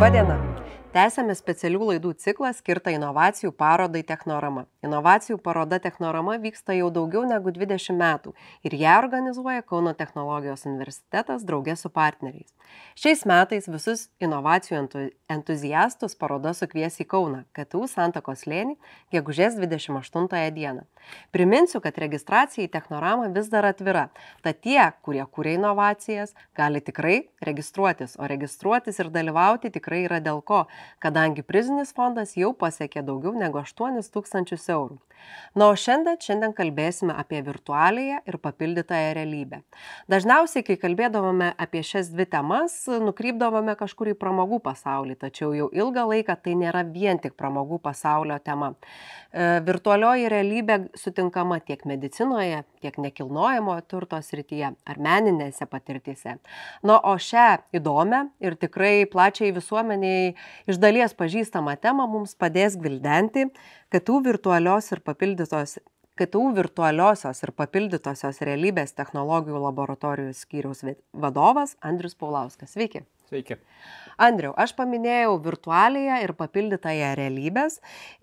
Labadiena. Tęsiame specialių laidų ciklą skirtą inovacijų parodai Technorama. Inovacijų paroda Technorama vyksta jau daugiau negu 20 metų ir ją organizuoja Kauno technologijos universitetas drauge su partneriais. Šiais metais visus inovacijų entuziastus paroda sukvies į Kauną, KTU Santakos slėnį, gegužės 28 dieną. Priminsiu, kad registracija į Technoramą vis dar atvira, tad tie, kurie kuria inovacijas, gali tikrai registruotis, o registruotis ir dalyvauti tikrai yra dėl ko, kadangi prizinis fondas jau pasiekė daugiau negu 8 000 eurų. Na, o šiandien kalbėsime apie virtualiąją ir papildytąją realybę. Dažniausiai, kai kalbėdavome apie šias dvi temas, nukrypdavome kažkur į pramogų pasaulį, tačiau jau ilgą laiką tai nėra vien tik pramogų pasaulio tema. Virtualioji realybė sutinkama tiek medicinoje, tiek nekilnojamojo turto srityje ar meninėse patirtyse. Na, o šią įdomią ir tikrai plačiai visuomeniai iš dalies pažįstamą temą mums padės gvildenti KTU virtualiosios ir papildytosios realybės technologijų laboratorijos skyriaus vadovas Andrius Paulauskas. Sveiki. Sveiki. Andriau, aš paminėjau virtualiąją ir papildytąją realybės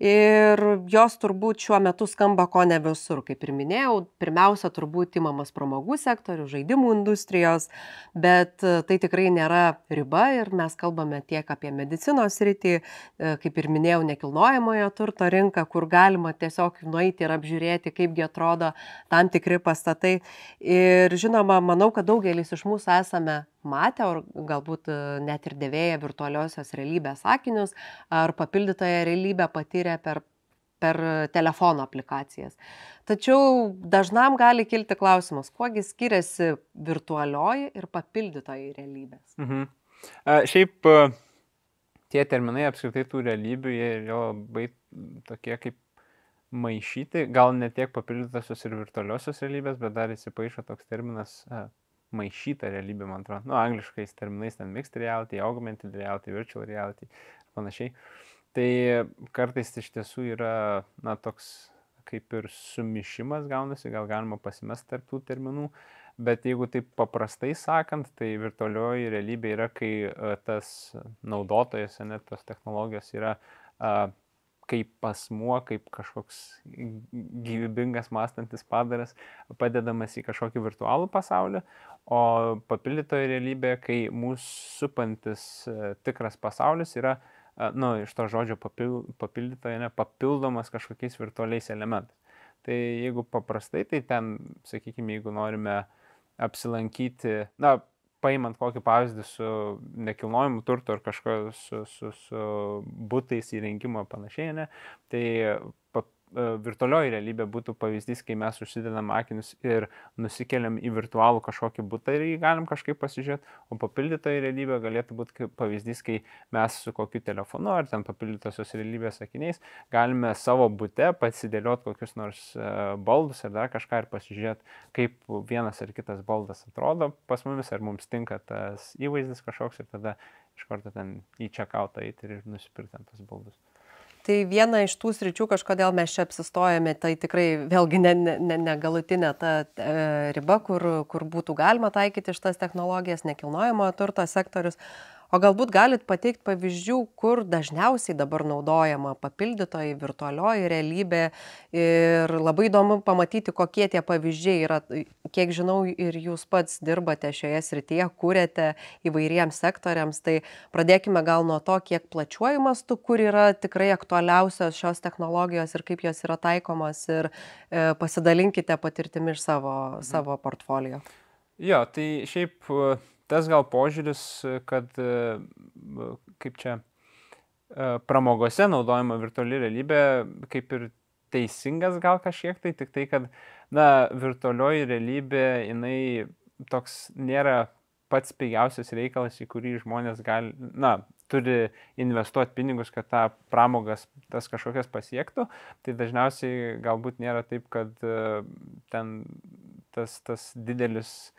ir jos turbūt šiuo metu skamba ko ne visur. Kaip ir minėjau, pirmiausia turbūt imamas pramogų sektorių, žaidimų industrijos, bet tai tikrai nėra riba ir mes kalbame tiek apie medicinos sritį, kaip ir minėjau, nekilnojamojo turto rinką, kur galima tiesiog nueiti ir apžiūrėti, kaipgi atrodo tam tikri pastatai. Ir žinoma, manau, kad daugelis iš mūsų esame matę, ar galbūt net ir dėvėję virtualiosios realybės akinius, ar papildytąją realybę patyrę per telefono aplikacijas. Tačiau dažnam gali kilti klausimas, kuogi skiriasi virtualioji ir papildytoji realybės. Šiaip tie terminai apskritai tų realybių, jie yra labai tokie kaip maišyti, gal ne tiek papildytosios ir virtualiosios realybės, bet dar įsipaišo toks terminas maišyta realybė, man atrodo. Angliškais terminais ten mixed reality, augmented reality, virtual reality ir panašiai. Tai kartais iš tiesų yra, toks kaip ir sumišimas gaunasi, gal galima pasimesti tarp tų terminų, bet jeigu taip paprastai sakant, tai virtualioji realybė yra, kai tas naudotojas, net tos technologijos yra kaip asmuo, kaip kažkoks gyvybingas mąstantis padaras, padedamas į kažkokį virtualų pasaulį, o papildytoji realybė, kai mūsų supantis tikras pasaulis yra, iš to žodžio papildytoje, papildomas kažkokiais virtualiais elementais. Tai jeigu paprastai, tai ten, sakykime, jeigu norime apsilankyti, paimant kokį pavyzdį su nekilnojimu turtu ar kažko su butais įrengimo panašiai, tai virtualioji realybė būtų pavyzdys, kai mes užsidedam akinius ir nusikeliam į virtualų kažkokį butą ir jį galim kažkaip pasižiūrėti, o papildytoji realybė galėtų būti pavyzdys, kai mes su kokiu telefonu ar ten papildytosios realybės akiniais galime savo bute pasidėlioti kokius nors baldus ar dar kažką ir pasižiūrėti, kaip vienas ar kitas baldas atrodo pas mumis, ar mums tinka tas įvaizdis kažkoks ir tada iš karto ten į checkoutą eiti ir nusipirkti tos baldus. Tai viena iš tų sričių, kažkodėl mes čia apsistojame, tai tikrai vėlgi ne galutinė ta riba, kur būtų galima taikyti šitas technologijas, nekilnojamojo turto sektorius. O galbūt galit pateikti pavyzdžių, kur dažniausiai dabar naudojama papildytoji virtualioji realybė ir labai įdomu pamatyti, kokie tie pavyzdžiai yra. Kiek žinau, ir jūs pats dirbate šioje srityje, kūrėte įvairiems sektoriams, tai pradėkime gal nuo to, kiek plačiuoju mastu, kur yra tikrai aktualiausios šios technologijos ir kaip jos yra taikomos ir pasidalinkite patirtimi iš savo portfolio. Jo, tai šiaip tas gal požiūris, kad kaip čia pramogose naudojama virtuali realybė kaip ir teisingas gal kažkiek tai, tik tai, kad virtualioji realybė, jinai toks nėra pats pigiausias reikalas, į kurį žmonės turi investuoti pinigus, kad tą pramogas tas kažkokias pasiektų, tai dažniausiai galbūt nėra taip, kad ten tas didelis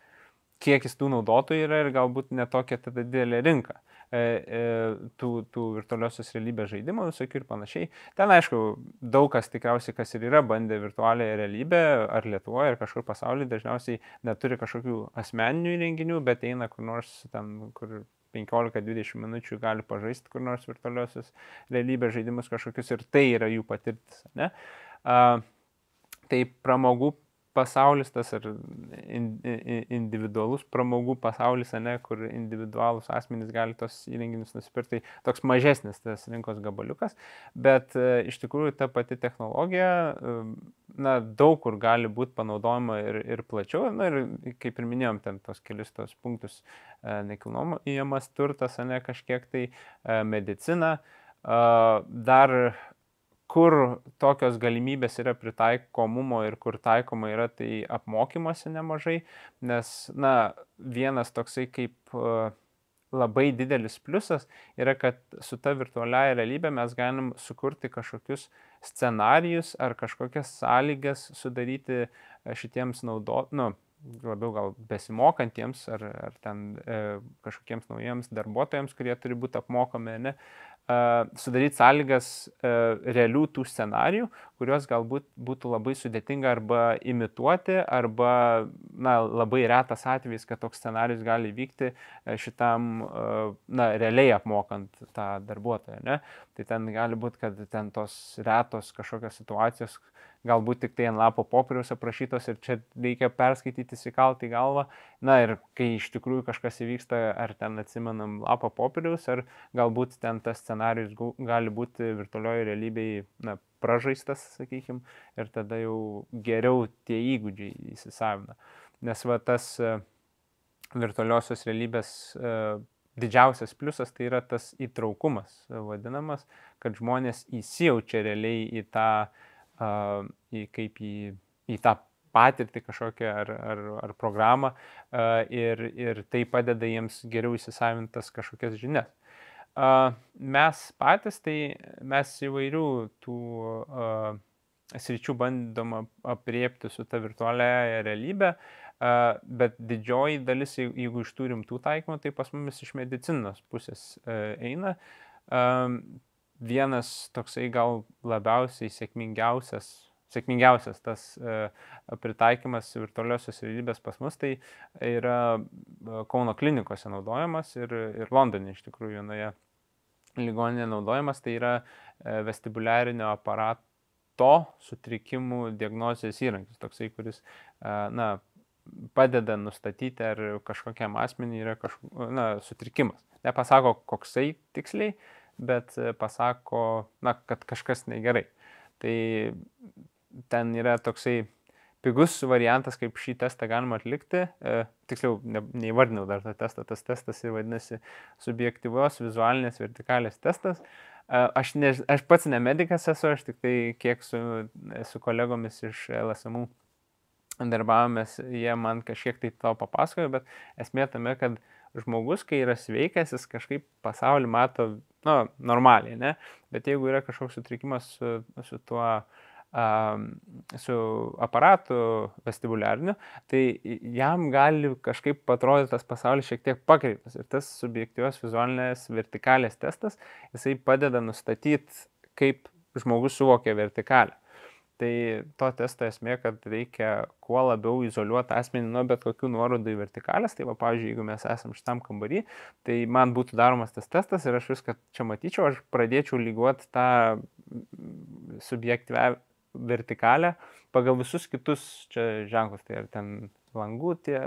kiekis tų naudotojų yra ir galbūt netokia tada didelė rinka tų virtualiosios realybės žaidimų visokių ir panašiai. Ten, aišku, daug kas tikriausiai, kas ir yra bandę virtualiąją realybę, ar Lietuvoje, ar kažkur pasaulyje, dažniausiai neturi kažkokių asmeninių įrenginių, bet eina kur nors ten, kur 15-20 minučių gali pažaisti kur nors virtualiosios realybės žaidimus kažkokius ir tai yra jų patirtis, ne? Tai pramogų pasaulis, tas ar individualus pramogų pasaulis, ne, kur individualus asmenys gali tos įrenginius nusipirkti, tai toks mažesnis tas rinkos gabaliukas, bet iš tikrųjų ta pati technologija, na, daug kur gali būti panaudojama ir plačiau, na, ir kaip ir minėjom, ten tos kelis tos punktus, nekilnojamas turtas, ne, kažkiek tai medicina, dar kur tokios galimybės yra pritaikomumo ir kur taikoma yra, tai apmokymuose nemažai, nes, na, vienas toksai kaip labai didelis pliusas yra, kad su ta virtualiaja realybė mes galim sukurti kažkokius scenarijus ar kažkokias sąlygas sudaryti šitiems labiau gal besimokantiems ar ten kažkokiems naujiems darbuotojams, kurie turi būti apmokomi, ne, sudaryti sąlygas realių tų scenarijų, kuriuos galbūt būtų labai sudėtinga arba imituoti, arba, na, labai retas atvejis, kad toks scenarijus gali vykti šitam, na, realiai apmokant tą darbuotoją, ne? Tai ten gali būti, kad ten tos retos kažkokios situacijos galbūt tik tai ant lapo popieriaus aprašytos ir čia reikia perskaityti, įsikalti į galvą. Na ir kai iš tikrųjų kažkas įvyksta, ar ten atsimenam lapo popieriaus, ar galbūt ten tas scenarijus gali būti virtualioje realybėje, na, pražaistas, sakykime, ir tada jau geriau tie įgūdžiai įsisavina. Nes va tas virtualiosios realybės didžiausias pliusas tai yra tas įtraukumas vadinamas, kad žmonės įsijaučia realiai į tą į tą patirtį kažkokią ar programą ir tai padeda jiems geriau įsisavintas kažkokias žinias. Mes patys, tai mes įvairių tų sričių bandom apriepti su ta virtualiaja realybė, bet didžioji dalis, jeigu iš tų rimtų taikymų, tai pas mumis iš medicinos pusės eina. Vienas toksai gal labiausiai sėkmingiausias tas pritaikymas virtualiosios realybės pas mus, tai yra Kauno klinikose naudojamas ir Londone iš tikrųjų vienoje ligoninėje naudojamas, tai yra vestibuliarinio aparato sutrikimų diagnozės įrankis, toksai, kuris, na, padeda nustatyti, ar kažkokiam asmeniui yra sutrikimas. Nepasako koksai tiksliai, bet pasako, na, kad kažkas negerai. Tai ten yra toksai pigus variantas, kaip šį testą galima atlikti. Tiksliau, neįvardinau dar tą testą. Tas testas ir vadinasi subjektyvios vizualinės vertikalės testas. Aš pats ne medikas esu, aš tik tai kiek su kolegomis iš LSMU darbavomės, jie man kažkiek tai to papasakojo, bet esmė tame, kad žmogus, kai yra sveikas, jis kažkaip pasaulį mato, normaliai, ne? Bet jeigu yra kažkoks sutrikimas su tuo, su aparatu vestibuliariniu, tai jam gali kažkaip atrodyti tas pasaulis šiek tiek pakreiptas. Ir tas subjektyvios vizualinės vertikalės testas, jisai padeda nustatyti, kaip žmogus suvokia vertikalę. Tai to testo esmė, kad reikia kuo labiau izoliuoti asmenį nuo bet kokių nuorodų į vertikalės. Tai va, pavyzdžiui, jeigu mes esam šitam kambarį, tai man būtų daromas tas testas ir aš viską čia matyčiau, aš pradėčiau lygiuoti tą subjektyvę vertikalę pagal visus kitus čia ženklus. Tai ar ten langų tie,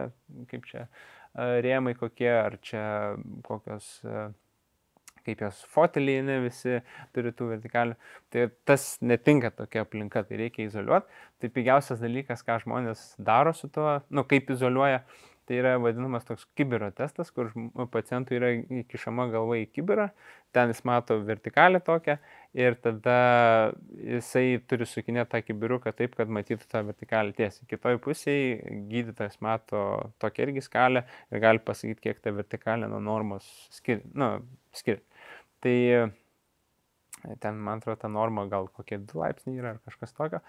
kaip čia, rėmai kokie, ar čia kokios... kaip jos foteliai, ne visi turi tų vertikalių. Tai tas netinka tokia aplinka, tai reikia izoliuoti. Tai pigiausias dalykas, ką žmonės daro su tuo, kaip izoliuoja, tai yra vadinamas toks kibiro testas, kur pacientui yra įkišama galva į kibirą, ten jis mato vertikalę tokią ir tada jisai turi sukinėti tą kibiriuką taip, kad matytų tą vertikalę tiesiai. Kitoj pusėje gydytojas mato tokią irgi skalę ir gali pasakyti, kiek ta vertikalė nuo normos skiria. Tai ten, man atrodo, ta norma gal kokie 2 laipsniai yra ar kažkas tokio,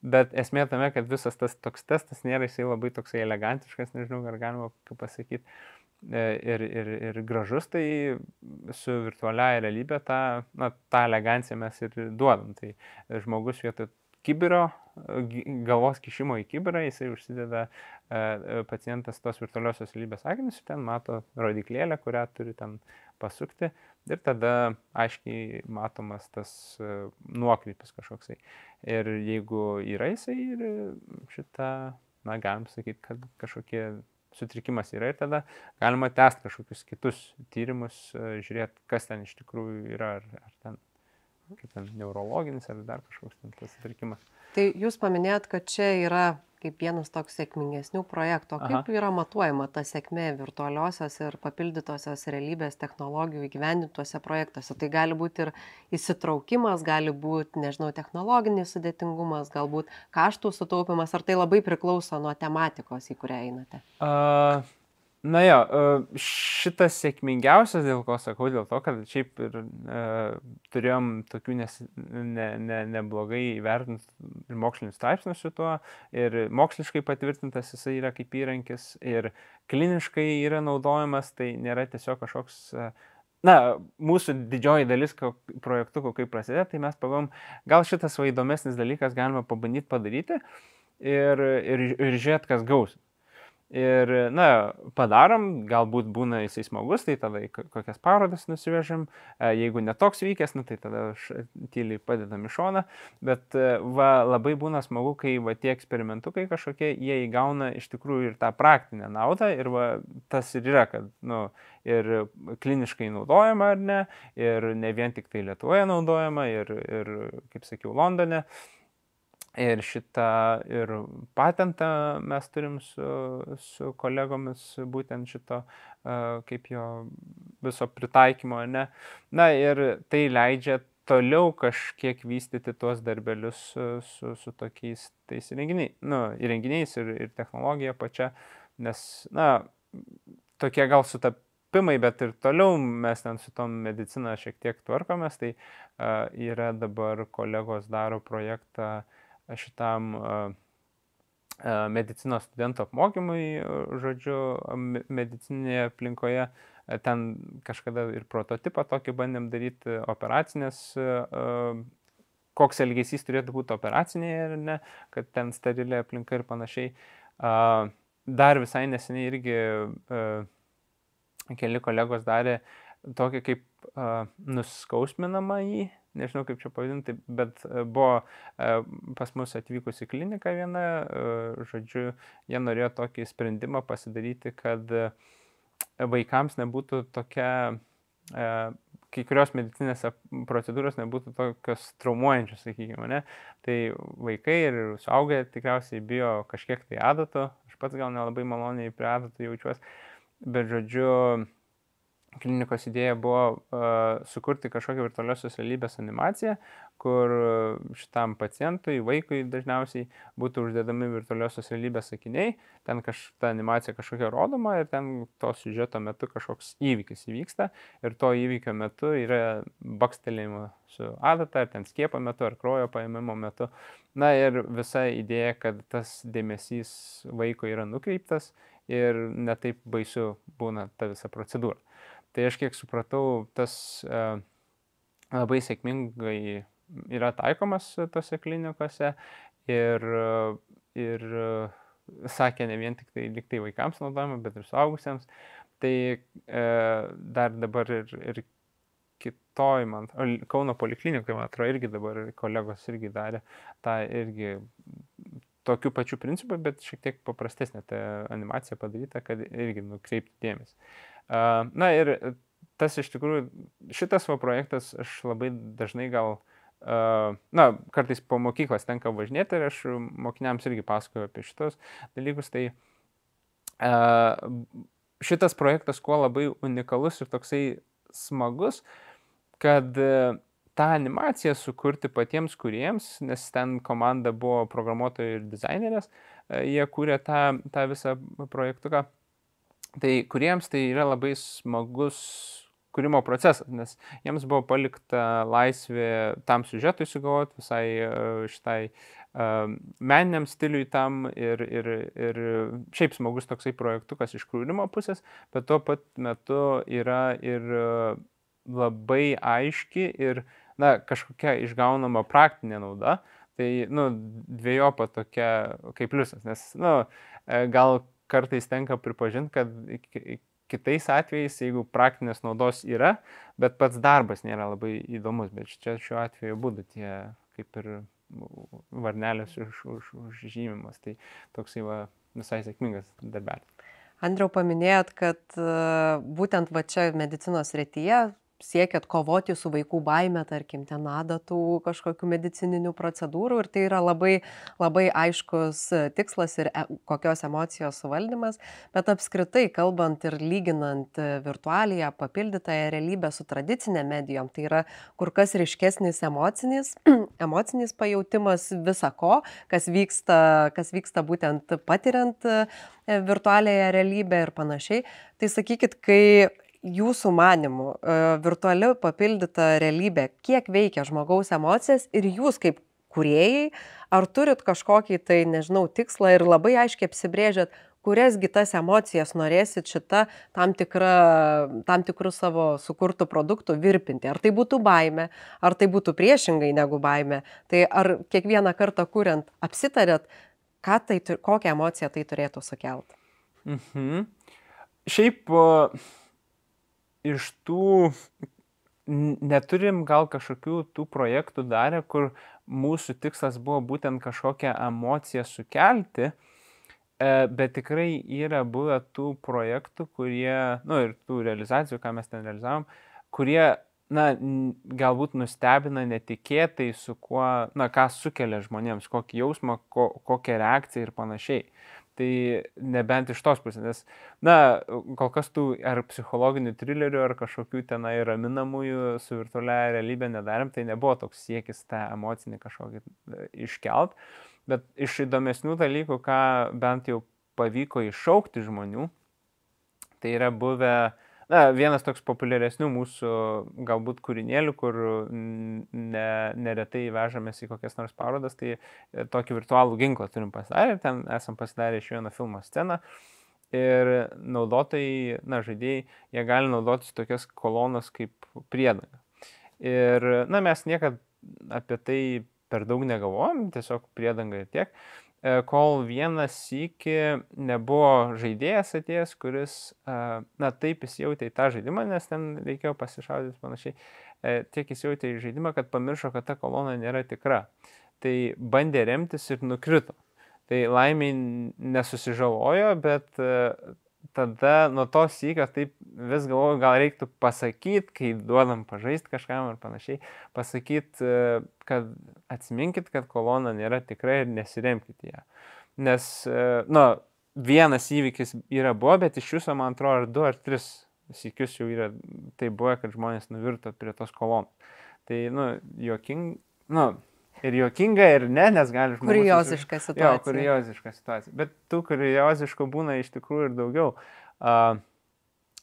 bet esmė tame, kad visas tas toks testas nėra jisai labai toksai elegantiškas, nežinau, ar galima pasakyti, ir gražus, tai su virtualiaja realybė tą eleganciją mes ir duodam. Tai žmogus vietoj kibiro, galvos kišimo į kibirą, jisai užsideda pacientas tos virtualiosios realybės akinius ir ten mato rodiklėlę, kurią turi ten pasukti ir tada aiškiai matomas tas nuokrypis kažkoksai. Ir jeigu yra jisai ir šitą, na, galim sakyti, kad kažkokie sutrikimas yra ir tada galima tęsti kažkokius kitus tyrimus, žiūrėti, kas ten iš tikrųjų yra, ar ten, kaip ten neurologinis, ar dar kažkoks ten tas sutrikimas. Tai jūs paminėjot, kad čia yra kaip vienas toks sėkmingesnių projektų. O kaip yra matuojama ta sėkmė virtualiosios ir papildytosios realybės technologijų įgyvendintuose projektuose? Tai gali būti ir įsitraukimas, gali būti, nežinau, technologinis sudėtingumas, galbūt kaštų sutaupimas, ar tai labai priklauso nuo tematikos, į kurią einate? Na jo, šitas sėkmingiausias, dėl ko sakau, dėl to, kad šiaip ir turėjom tokių neblogai įvertintų ir mokslinių straipsnių šituo, ir moksliškai patvirtintas jisai yra kaip įrankis, ir kliniškai yra naudojamas, tai nėra tiesiog kažkoks, na, mūsų didžioji dalis projektų, kai prasideda, tai mes pagalvojom, gal šitas va įdomesnis dalykas galima pabandyti padaryti ir žiūrėti, kas gausis. Ir, na, padarom, galbūt būna jisai smagus, tai tada kokias parodas nusivežam, jeigu netoks vykęs, nu, tai tada tyliai padedam į šoną, bet va, labai būna smagu, kai va tie eksperimentukai kažkokie, jie įgauna iš tikrųjų ir tą praktinę naudą ir va, tas ir yra, kad, nu, ir kliniškai naudojama ar ne, ir ne vien tik tai Lietuvoje naudojama, ir kaip sakiau, Londone. Ir šitą, ir patentą mes turim su kolegomis būtent šito, kaip jo viso pritaikymo, ne. Na ir tai leidžia toliau kažkiek vystyti tuos darbelius su tokiais tais įrenginiais ir technologija pačia, nes, na, tokie gal sutapimai, bet ir toliau mes ten su tom medicina šiek tiek tvarkomės, tai yra dabar kolegos daro projektą šitam medicinos studentų apmokymui, žodžiu, medicininėje aplinkoje. Ten kažkada ir prototipą tokį bandėm daryti operacinės, koks elgesys turėtų būti operacinėje ir ne, kad ten sterilė aplinka ir panašiai. Dar visai neseniai irgi keli kolegos darė tokį kaip nuskausminamą jį, nežinau kaip čia pavadinti, bet buvo pas mus atvykusi klinika viena, žodžiu, jie norėjo tokį sprendimą pasidaryti, kad vaikams nebūtų tokia, kai kurios medicinės procedūros nebūtų tokios traumuojančios, sakykime, ne? Tai vaikai ir suaugę tikriausiai bijo kažkiek tai adatų, aš pats gal nelabai maloniai prie adatų jaučiuos, bet žodžiu, klinikos idėja buvo sukurti kažkokią virtualiosios realybės animaciją, kur šitam pacientui, vaikui dažniausiai būtų uždedami virtualiosios realybės akiniai, ten ta animacija kažkokia rodoma ir ten to siužeto metu kažkoks įvykis įvyksta ir to įvykio metu yra bakstelėjimo su adata, ar ten skiepo metu, ar kraujo paėmimo metu. Na ir visa idėja, kad tas dėmesys vaiko yra nukreiptas ir netaip baisu būna ta visa procedūra. Tai aš kiek supratau, tas labai sėkmingai yra taikomas tose klinikose ir sakė ne vien tik tai vaikams naudojama, bet ir suaugusiems. Tai dar dabar ir kitoj, Kauno poliklinikoje, man atrodo, irgi dabar kolegos irgi darė tą irgi tokiu pačiu principu, bet šiek tiek paprastesnė ta animacija padaryta, kad irgi nukreipti dėmesį. Na ir tas iš tikrųjų, šitas va projektas aš labai dažnai gal, na, kartais po mokyklas tenka važinėti ir aš mokiniams irgi pasakoju apie šitos dalykus, tai šitas projektas kuo labai unikalus ir toksai smagus, kad tą animaciją sukurti patiems kūrėjams, nes ten komanda buvo programuotojai ir dizainerės, jie kūrė tą visą projektuką. Tai kuriems tai yra labai smagus kūrimo procesas, nes jiems buvo palikta laisvė tam siužetui sugalvoti, visai šitai meniniam stiliui tam ir šiaip smagus toksai projektukas iš kūrimo pusės, bet tuo pat metu yra ir labai aiški ir, na, kažkokia išgaunama praktinė nauda. Tai, nu, dviejopa tokia kaip pliusas, nes, nu, gal kartais tenka pripažinti, kad kitais atvejais, jeigu praktinės naudos yra, bet pats darbas nėra labai įdomus, bet čia šiuo atveju būtų tie kaip ir varnelės užžymimas, tai toksai va visai sėkmingas darbelis. Andriau, paminėjot, kad būtent va čia medicinos srityje siekiat kovoti su vaikų baime, tarkim, ten adatų kažkokių medicininių procedūrų ir tai yra labai, labai aiškus tikslas ir kokios emocijos suvaldymas, bet apskritai, kalbant ir lyginant virtualiją, papildytąją realybę su tradicinė medijom, tai yra kur kas ryškesnis emocinis pajautimas visako, kas vyksta būtent patiriant virtualiąją realybę ir panašiai. Tai sakykit, kai jūsų manimų virtuali papildyta realybė, kiek veikia žmogaus emocijas ir jūs kaip kūrėjai, ar turit kažkokį tai, nežinau, tikslą ir labai aiškiai apsibrėžėt, kuriasgi tas emocijas norėsit šitą tam tikrų savo sukurtų produktų virpinti. Ar tai būtų baimė, ar tai būtų priešingai negu baimė. Tai ar kiekvieną kartą kuriant apsitarėt, kokią emociją tai turėtų sukelti? Šiaip iš tų neturim gal kažkokių tų projektų darę, kur mūsų tikslas buvo būtent kažkokią emociją sukelti, bet tikrai yra buvę tų projektų, kurie, nu ir tų realizacijų, ką mes ten realizavom, kurie, na, galbūt nustebina netikėtai su kuo, na, ką sukelia žmonėms, kokį jausmą, kokią reakciją ir panašiai. Tai nebent iš tos pusės, nes, na, kol kas tų ar psichologinių trilerių, ar kažkokių tenai raminamųjų su virtualia realybė nedarėm, tai nebuvo toks siekis tą emocinį kažkokį iškelt, bet iš įdomesnių dalykų, ką bent jau pavyko iššaukti žmonių, tai yra buvę, na, vienas toks populiaresnių mūsų galbūt kūrinėlių, kur neretai vežamės į kokias nors parodas, tai tokį virtualų ginklą turim pasidarę, ten esam pasidarę iš vieno filmo sceną ir naudotojai, na, žaidėjai, jie gali naudotis tokias kolonas kaip priedanga. Ir, na, mes niekad apie tai per daug negalvojom, tiesiog priedanga ir tiek. Kol vienas sykį nebuvo žaidėjas atėjęs, kuris, na, taip įsijautė į tą žaidimą, nes ten reikėjo pasišaudyti panašiai, tiek įsijautė į žaidimą, kad pamiršo, kad ta kolona nėra tikra. Tai bandė remtis ir nukrito. Tai laimiai nesusižalojo, bet tada nuo to sykio taip vis galvoju, gal reiktų pasakyti, kai duodam pažaisti kažkam ar panašiai, pasakyti, kad atsiminkit, kad kolona nėra tikra ir nesiremkite ją. Nes, nu, vienas įvykis yra buvo, bet iš viso, man atrodo, ar 2 ar 3 sykius jau yra tai buvo, kad žmonės nuvirto prie tos kolonos. Tai, nu, ir juokinga, ir ne, nes gali žmogus... Kurioziška situacija. Jo, kurioziška situacija. Bet tų kurioziškų būna iš tikrųjų ir daugiau.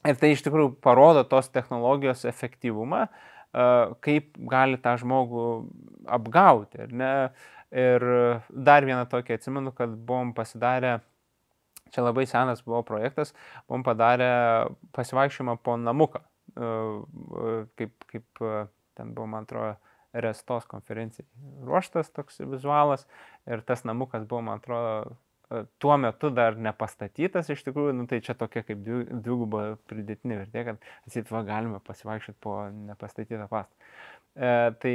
Ir tai iš tikrųjų parodo tos technologijos efektyvumą, kaip gali tą žmogų apgauti. Ir dar vieną tokį atsimenu, kad buvom pasidarę, čia labai senas buvo projektas, buvom padarę pasivaikščiojimą po namuką. Kaip ten buvo, man atrodo, Restos konferencijai ruoštas toks vizualas ir tas namukas buvo, man atrodo, tuo metu dar nepastatytas iš tikrųjų, nu tai čia tokia kaip dviguba pridėtinė vertė, kad atseit va galime pasivaikščioti po nepastatytą pastatą. Tai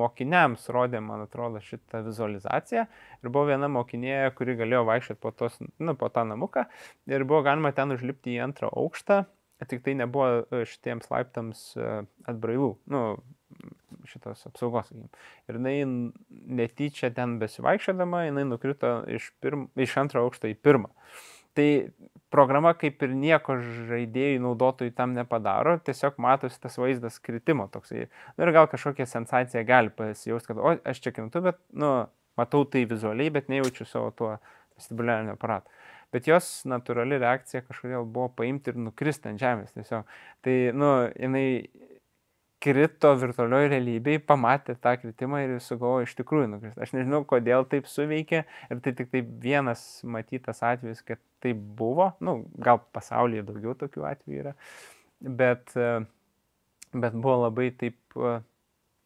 mokiniams rodė, man atrodo, šitą vizualizaciją ir buvo viena mokinė, kuri galėjo vaikščioti po tą namuką ir buvo galima ten užlipti į 2. aukštą, tik tai nebuvo šitiems laiptams atbrailų, nu, šitos apsaugos. Ir jinai netyčia ten besivaikščiodama, jinai nukrito iš 2. aukšto į 1. Tai programa kaip ir nieko žaidėjų naudotojų tam nepadaro, tiesiog matosi tas vaizdas kritimo toksai. Ir gal kažkokia sensacija gali pasijausti, kad o, aš čia krintu, bet, nu, matau tai vizualiai, bet nejaučiu savo tuo vestibuliariniu aparatu. Bet jos natūrali reakcija kažkodėl buvo paimti ir nukristi ant žemės tiesiog. Tai, nu, jinai krito virtualioje realybėje, pamatė tą kritimą ir sugalvojo iš tikrųjų nukristi. Aš nežinau, kodėl taip suveikė ir tai tik taip vienas matytas atvejis, kad taip buvo. Nu, gal pasaulyje daugiau tokių atvejų yra, bet buvo labai taip,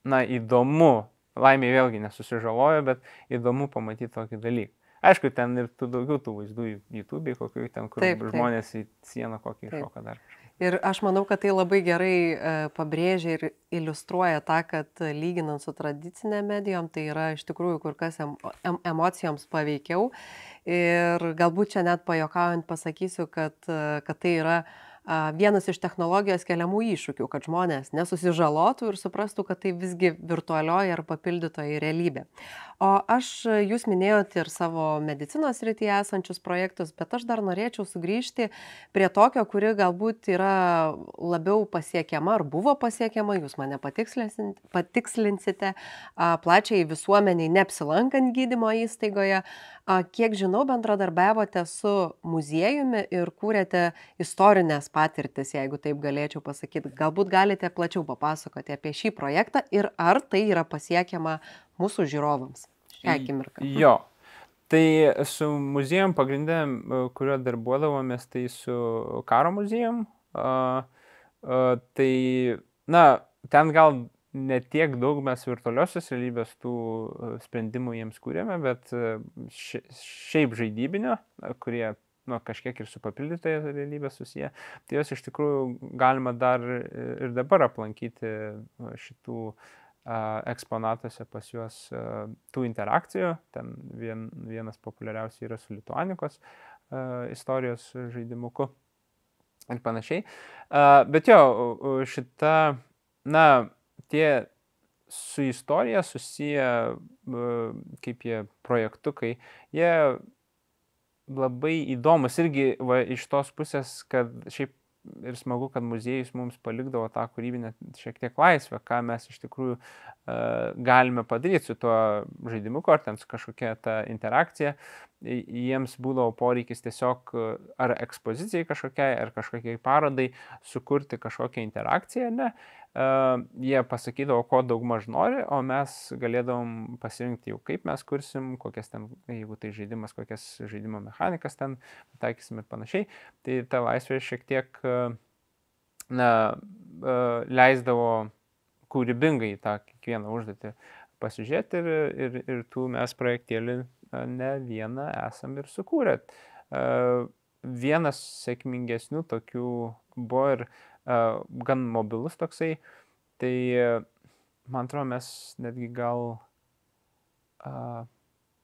na, įdomu laimiai vėlgi nesusižalojo, bet įdomu pamatyti tokį dalyką. Aišku, ten ir daugiau tų vaizdų YouTube'ai, kokių ten, kur žmonės į sieną kokį iššoka dar. Ir aš manau, kad tai labai gerai pabrėžia ir iliustruoja tą, kad lyginant su tradicinė medijom, tai yra iš tikrųjų kur kas emocijoms paveikiau. Ir galbūt čia net pajuokaujant pasakysiu, kad tai yra vienas iš technologijos keliamų iššūkių, kad žmonės nesusižalotų ir suprastų, kad tai visgi virtualioji ar papildytoji realybė. O jūs minėjote ir savo medicinos srityje esančius projektus, bet aš dar norėčiau sugrįžti prie tokio, kuri galbūt yra labiau pasiekiama ar buvo pasiekiama, jūs mane patikslinsite, plačiai visuomeniai neapsilankant gydymo įstaigoje. Kiek žinau, bendradarbiavote su muziejumi ir kūrėte istorinės patirtis, jeigu taip galėčiau pasakyti. Galbūt galite plačiau papasakoti apie šį projektą ir ar tai yra pasiekiama mūsų žiūrovams šią akimirką. Jo, tai su muziejum pagrindė, kurio darbuodavomės, tai su karo muziejum. Tai, ten gal ne tiek daug mes virtualiosios realybės tų sprendimų jiems kūrėme, bet šiaip žaidybinio, kurie kažkiek ir su papildytoje realybė susiję, tai jos iš tikrųjų galima dar ir dabar aplankyti šitų eksponatuose pas juos tų interakcijų. Ten vienas populiariausiai yra su Lituanikos istorijos žaidimuku ir panašiai. Bet jo, tie su istorija susiję kaip jie projektukai, jie labai įdomus irgi iš tos pusės, kad šiaip ir smagu, kad muziejus mums palikdavo tą kūrybinę šiek tiek laisvę, ką mes iš tikrųjų galime padaryti su tuo žaidimuku, ar ten su kažkokia ta interakcija. Jiems būdavo poreikis tiesiog ar ekspozicijai kažkokiai, ar kažkokiai parodai sukurti kažkokią interakciją, ne? Jie pasakydavo, ko daugmaž nori, o mes galėdavom pasirinkti jau kaip mes kursim, kokias ten, jeigu tai žaidimas, kokias žaidimo mechanikas ten taikysim ir panašiai. Tai ta laisvė šiek tiek leisdavo kūrybingai tą kiekvieną užduotį pasižiūrėti ir tų mes projektėlį ne vieną esam ir sukūrę. Vienas sėkmingesnių tokių buvo ir gan mobilus toksai, tai man atrodo mes netgi gal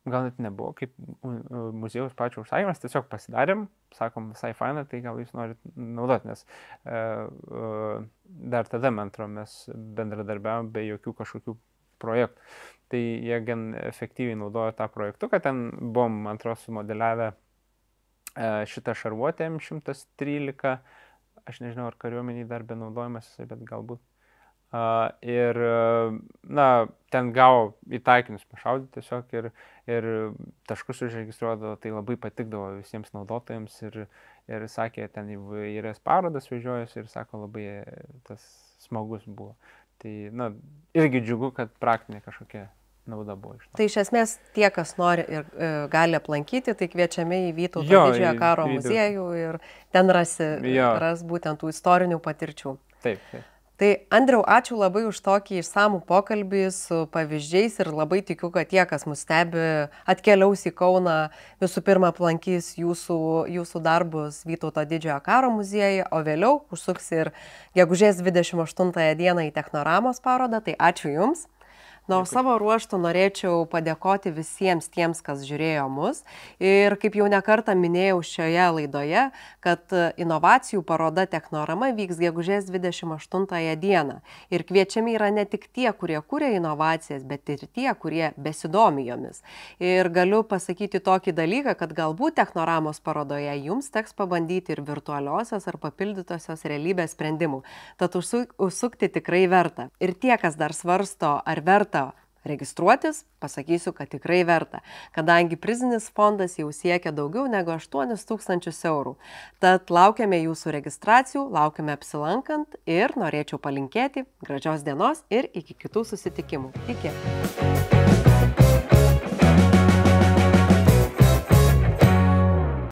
net nebuvo kaip muziejaus pačio užsakymas, tiesiog pasidarėm, sakom visai faina, tai gal jūs norit naudoti, nes dar tada, man atrodo, mes bendradarbiavom be jokių kažkokių projektų. Tai jie gan efektyviai naudojo tą projektuką, ten buvom, man atrodo, sumodeliavę šitą šarvuotę M113, aš nežinau, ar kariuomeniai dar benaudojamas, bet galbūt. Ir, ten gavo į taikinius pašaudyti tiesiog ir taškus užregistruodavo, tai labai patikdavo visiems naudotojams ir sakė, ten įvairias parodas vežiojosi ir sako, labai tas smagus buvo. Tai, irgi džiugu, kad praktinė kažkokia nauda buvo iš to. Tai iš esmės tie, kas nori ir gali aplankyti, tai kviečiami į Vytauto Didžiojo karo muziejų ir ten ras būtent tų istorinių patirčių. Taip. Tai Andriau, ačiū labai už tokį išsamų pokalbį su pavyzdžiais ir labai tikiu, kad tie, kas mus stebi, atkeliaus į Kauną, visų pirma aplankys jūsų darbus Vytauto Didžiojo karo muziejuje, o vėliau užsuks ir gegužės 28 dieną į Technoramos parodą, tai ačiū Jums. O savo ruožtų norėčiau padėkoti visiems tiems, kas žiūrėjo mus. Ir kaip jau nekartą minėjau šioje laidoje, kad inovacijų paroda Technorama vyks gegužės 28 dieną. Ir kviečiami yra ne tik tie, kurie kuria inovacijas, bet ir tie, kurie besidomi jomis. Ir galiu pasakyti tokį dalyką, kad galbūt Technoramos parodoje jums teks pabandyti ir virtualiosios ar papildytosios realybės sprendimų. Tad užsukti tikrai verta. Ir tie, kas dar svarsto, ar verta registruotis, pasakysiu, kad tikrai verta, kadangi prizinis fondas jau siekia daugiau negu 8 000 eurų. Tad laukiame jūsų registracijų, laukiame apsilankant ir norėčiau palinkėti gražios dienos ir iki kitų susitikimų. Iki.